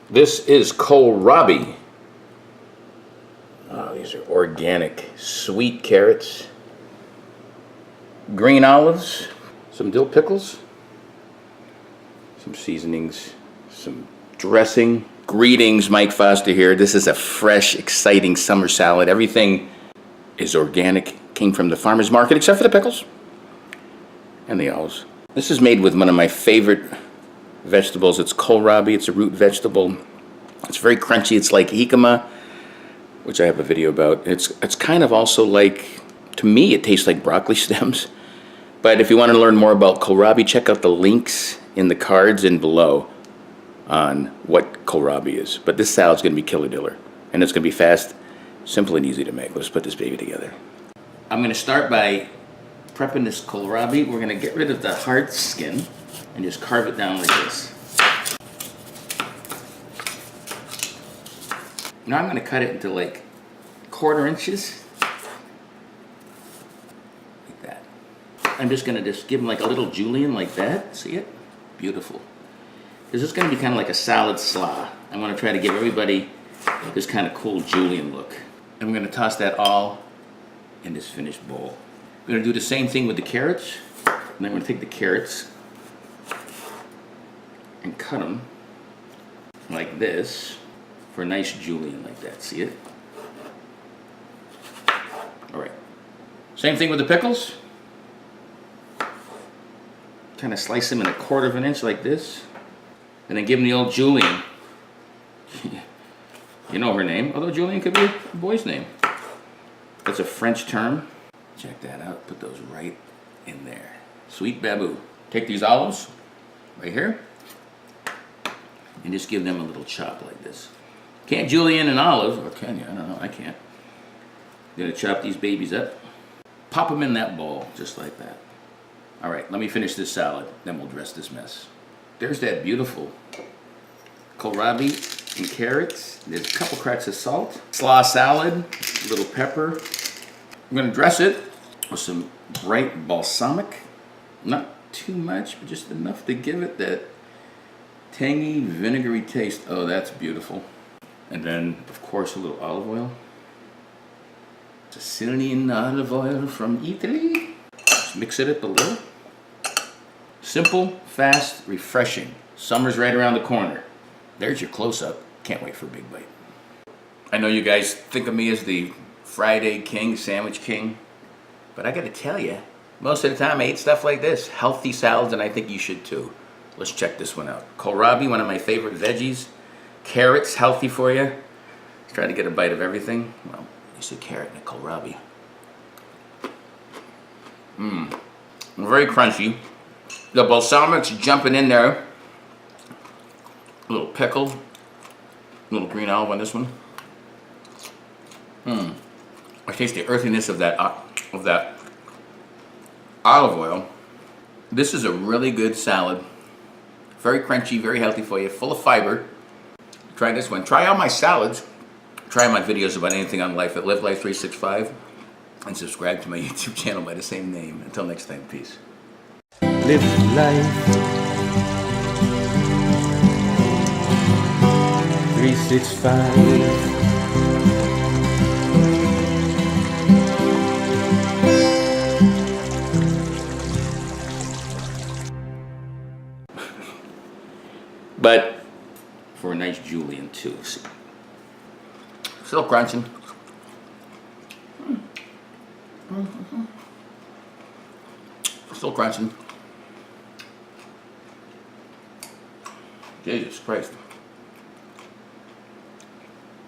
This is Kholrabi. Oh, these are organic sweet carrots, green olives, some dill pickles, some seasonings, some dressing. Greetings, Mike Foster here. This is a fresh, exciting summer salad. Everything is organic, came from the farmer's market, except for the pickles and the olives. This is made with one of my favorite vegetables. It's kohlrabi. It's a root vegetable. It's very crunchy. It's like jicama, which I have a video about. It's kind of also like, to me, it tastes like broccoli stems. But if you want to learn more about kohlrabi, check out the links in the cards and below on what kohlrabi is. But this salad's going to be killer diller, and it's going to be fast, simple, and easy to make. Let's put this baby together. I'm going to start by prepping this kohlrabi. We're going to get rid of the hard skin and just carve it down like this. Now I'm going to cut it into like 1/4 inches. Like that. I'm just going to give them like a little julienne like that. See it? Beautiful. This is going to be kind of like a salad slaw. I want to try to give everybody this kind of cool julienne look. And we're going to toss that all in this finished bowl. We're going to do the same thing with the carrots. And then we're going to take the carrots and cut them like this for a nice julienne like that. See it? All right. Same thing with the pickles. Kind of slice them in 1/4 inch like this. And then give them the old julienne. You know her name, although julienne could be a boy's name. That's a French term. Check that out. Put those right in there. Sweet baboo. Take these olives right here and just give them a little chop like this. Can't julienne an olive, or can you? I don't know. I can't. You're gonna chop these babies up. Pop them in that bowl just like that. All right, let me finish this salad, then we'll dress this mess. There's that beautiful kohlrabi and carrots. There's a couple cracks of salt. Slaw salad, a little pepper. I'm gonna dress it with some bright balsamic. Not too much, but just enough to give it that tangy, vinegary taste. Oh, that's beautiful. And then, of course, a little olive oil. Sicilian olive oil from Italy. Just mix it up a little. Simple, fast, refreshing. Summer's right around the corner. There's your close-up. Can't wait for a big bite. I know you guys think of me as the fried egg king, sandwich king, but I gotta tell you, most of the time I eat stuff like this. Healthy salads, and I think you should too. Let's check this one out. Kholrabi, one of my favorite veggies. Carrots, healthy for you. Try to get a bite of everything. Well, at least a carrot and a kohlrabi. Very crunchy. The balsamic's jumping in there. A little pickle. A little green olive on this one. I taste the earthiness of that olive oil. This is a really good salad. Very crunchy, very healthy for you, full of fiber. Try this one. Try all my salads. Try my videos about anything on life at Live Life 365. And subscribe to my YouTube channel by the same name. Until next time, peace. Live life 365. But for a nice julienne too. See. Still crunching. Still crunching. Jesus Christ.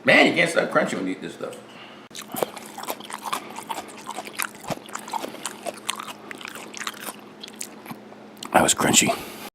Man, you can't stop crunching when you eat this stuff. That was crunchy.